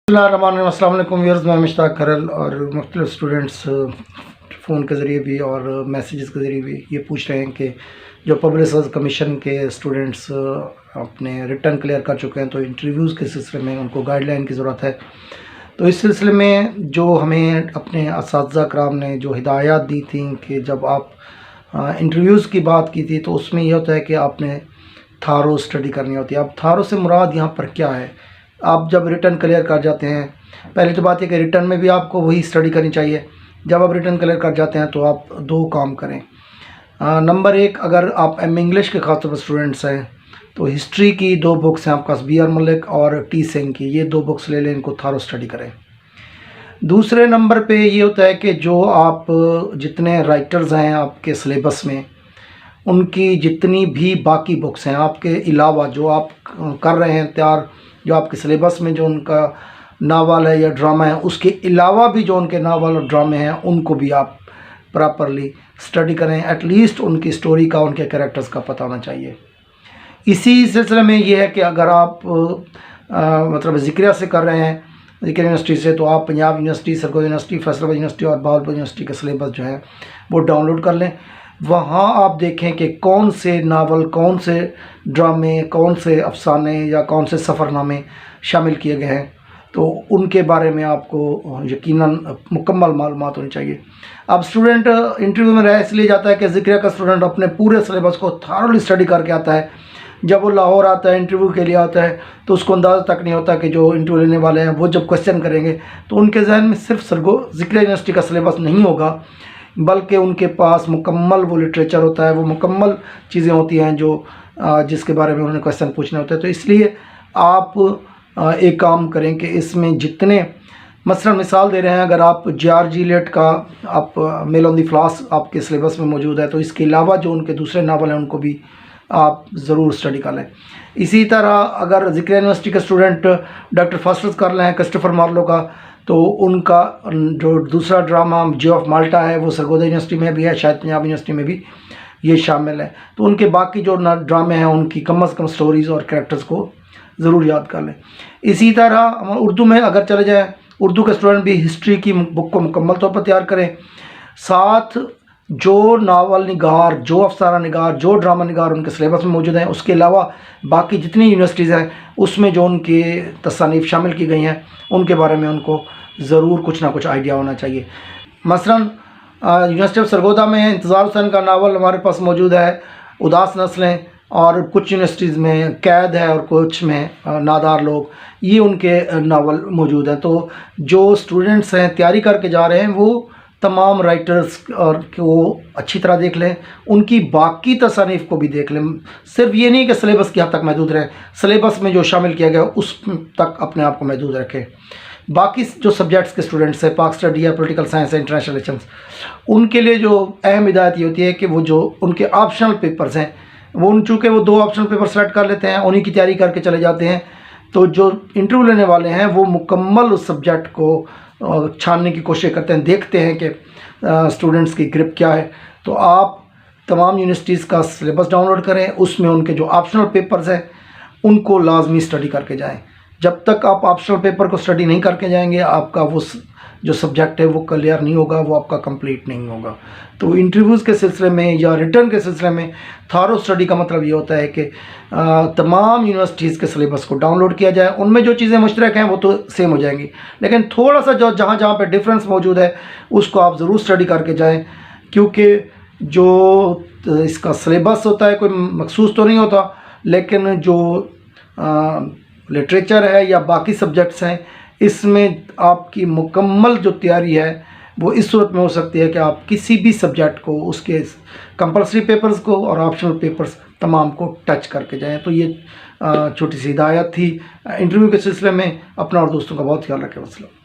السلام علیکم ویئرز، میں مشتاق کھرل اور مختلف اسٹوڈنٹس فون کے ذریعے بھی اور میسیجز کے ذریعے بھی یہ پوچھ رہے ہیں کہ جو پبلسرز کمیشن کے اسٹوڈنٹس اپنے ریٹرن کلیئر کر چکے ہیں تو انٹرویوز کے سلسلے میں ان کو گائیڈ لائن کی ضرورت ہے۔ تو اس سلسلے میں جو ہمیں اپنے اساتذہ کرام نے جو ہدایات دی تھیں کہ جب آپ انٹرویوز کی بات کی تھی تو اس میں یہ ہوتا ہے کہ آپ نے تھارو اسٹڈی کرنی ہوتی ہے۔ اب تھارو سے مراد یہاں پر کیا ہے؟ آپ جب ریٹرن کلیئر کر جاتے ہیں، پہلی تو بات ہے کہ ریٹرن میں بھی آپ کو وہی اسٹڈی کرنی چاہیے۔ جب آپ ریٹرن کلیئر کر جاتے ہیں تو آپ دو کام کریں۔ نمبر ایک، اگر آپ ایم انگلش کے خاطر اسٹوڈنٹس ہیں تو ہسٹری کی دو بکس ہیں آپ کے پاس، بی آر ملک اور ٹی سنگھ کی، یہ دو بکس لے لیں، ان کو تھارو اسٹڈی کریں۔ دوسرے نمبر پہ یہ ہوتا ہے کہ جو آپ جتنے رائٹرز ہیں آپ کے سلیبس میں، ان کی جتنی بھی باقی بکس ہیں آپ کے علاوہ جو آپ کر رہے ہیں تیار، جو آپ کے سلیبس میں جو ان کا ناول ہے یا ڈرامہ ہے، اس کے علاوہ بھی جو ان کے ناول اور ڈرامے ہیں ان کو بھی آپ پراپرلی اسٹڈی کریں۔ ایٹ لیسٹ ان کی سٹوری کا، ان کے کریکٹرز کا پتہ ہونا چاہیے۔ اسی سلسلے میں یہ ہے کہ اگر آپ مطلب ذکریہ سے کر رہے ہیں، ذکر یونیورسٹی سے، تو آپ پنجاب یونیورسٹی، سرگودا یونیورسٹی، فیصل آباد یونیورسٹی اور بہاولپور یونیورسٹی کے سلیبس جو ہیں وہ ڈاؤن لوڈ کر لیں۔ وہاں آپ دیکھیں کہ کون سے ناول، کون سے ڈرامے، کون سے افسانے یا کون سے سفر نامے شامل کیے گئے ہیں، تو ان کے بارے میں آپ کو یقیناً مکمل معلومات ہونی چاہیے۔ اب اسٹوڈنٹ انٹرویو میں رہ اس لیے جاتا ہے کہ ذکریہ کا اسٹوڈنٹ اپنے پورے سلیبس کو تھارلی اسٹڈی کر کے آتا ہے۔ جب وہ لاہور آتا ہے، انٹرویو کے لیے آتا ہے، تو اس کو اندازہ تک نہیں ہوتا کہ جو انٹرویو لینے والے ہیں وہ جب کویسچن کریں گے تو ان کے ذہن میں صرف ذکریہ یونیورسٹی کا سلیبس نہیں ہوگا، بلکہ ان کے پاس مکمل وہ لٹریچر ہوتا ہے، وہ مکمل چیزیں ہوتی ہیں جو جس کے بارے میں انہوں نے کویسچن پوچھنا ہوتا ہے۔ تو اس لیے آپ ایک کام کریں کہ اس میں جتنے، مثلا مثال دے رہے ہیں، اگر آپ جے آر جی لیٹ کا آپ میل آن دی فلاس آپ کے سلیبس میں موجود ہے تو اس کے علاوہ جو ان کے دوسرے ناول ہیں ان کو بھی آپ ضرور اسٹڈی کر لیں۔ اسی طرح اگر ذکریہ یونیورسٹی کے اسٹوڈنٹ ڈاکٹر فاسٹرز کر لیں کرسٹوفر مارلو کا، تو ان کا جو دوسرا ڈرامہ جے آف مالٹا ہے وہ سرگودا یونیورسٹی میں بھی ہے، شاید پنجاب یونیورسٹی میں بھی یہ شامل ہے۔ تو ان کے باقی جو ڈرامے ہیں ان کی کم از کم سٹوریز اور کریکٹرز کو ضرور یاد کر لیں۔ اسی طرح اردو میں اگر چلے جائیں، اردو کے اسٹوڈنٹ بھی ہسٹری کی بک کو مکمل طور پر تیار کریں، ساتھ جو ناول نگار، جو افسانہ نگار، جو ڈرامہ نگار ان کے سلیبس میں موجود ہیں، اس کے علاوہ باقی جتنی یونیورسٹیز ہیں اس میں جو ان کی تصانیف شامل کی گئی ہیں ان کے بارے میں ان کو ضرور کچھ نہ کچھ آئیڈیا ہونا چاہیے۔ مثلا یونیورسٹی آف سرگودا میں انتظار حسین کا ناول ہمارے پاس موجود ہے، اداس نسلیں، اور کچھ یونیورسٹیز میں قید ہے اور کچھ میں نادار لوگ، یہ ان کے ناول موجود ہیں۔ تو جو اسٹوڈنٹس ہیں تیاری کر کے جا رہے ہیں وہ تمام رائٹرز اور وہ اچھی طرح دیکھ لیں، ان کی باقی تصانیف کو بھی دیکھ لیں۔ صرف یہ نہیں کہ سلیبس کی حد تک محدود رہیں، سلیبس میں جو شامل کیا گیا اس تک اپنے آپ کو محدود رکھیں۔ باقی جو سبجیکٹس کے اسٹوڈنٹس ہیں، پاک اسٹڈی ہے، پولیٹیکل سائنس ہے، انٹرنیشنل ریلیشنز، ان کے لیے جو اہم ہدایت یہ ہوتی ہے کہ وہ جو ان کے آپشنل پیپرز ہیں، وہ چونکہ وہ دو آپشنل پیپر سلیکٹ کر لیتے ہیں، انہی کی تیاری کر کے چلے جاتے ہیں، تو جو انٹرویو لینے والے ہیں وہ مکمل اس سبجیکٹ کو چھاننے کی کوشش کرتے ہیں، دیکھتے ہیں کہ اسٹوڈنٹس کی گرپ کیا ہے۔ تو آپ تمام یونیورسٹیز کا سلیبس ڈاؤن لوڈ کریں، اس میں ان کے جو آپشنل پیپرز ہیں ان کو لازمی اسٹڈی کر کے جائیں۔ جب تک آپ آپشنل پیپر کو اسٹڈی نہیں کر کے جائیں گے، آپ کا وہ جو سبجیکٹ ہے وہ کلیئر نہیں ہوگا، وہ آپ کا کمپلیٹ نہیں ہوگا۔ تو انٹرویوز کے سلسلے میں یا ریٹرن کے سلسلے میں تھارو اسٹڈی کا مطلب یہ ہوتا ہے کہ تمام یونیورسٹیز کے سلیبس کو ڈاؤن لوڈ کیا جائے۔ ان میں جو چیزیں مشترک ہیں وہ تو سیم ہو جائیں گی، لیکن تھوڑا سا جو جہاں پہ ڈفرینس موجود ہے اس کو آپ ضرور اسٹڈی کر کے جائیں، کیونکہ جو اس کا سلیبس ہوتا ہے کوئی مخصوص تو نہیں ہوتا، لیکن جو لٹریچر ہے یا باقی سبجیکٹس ہیں اس میں آپ کی مکمل جو تیاری ہے وہ اس صورت میں ہو سکتی ہے کہ آپ کسی بھی سبجیکٹ کو، اس کے کمپلسری پیپرز کو اور آپشنل پیپرز تمام کو ٹچ کر کے جائیں۔ تو یہ چھوٹی سی ہدایت تھی انٹرویو کے سلسلے میں۔ اپنا اور دوستوں کا بہت خیال رکھیں۔ وسلام۔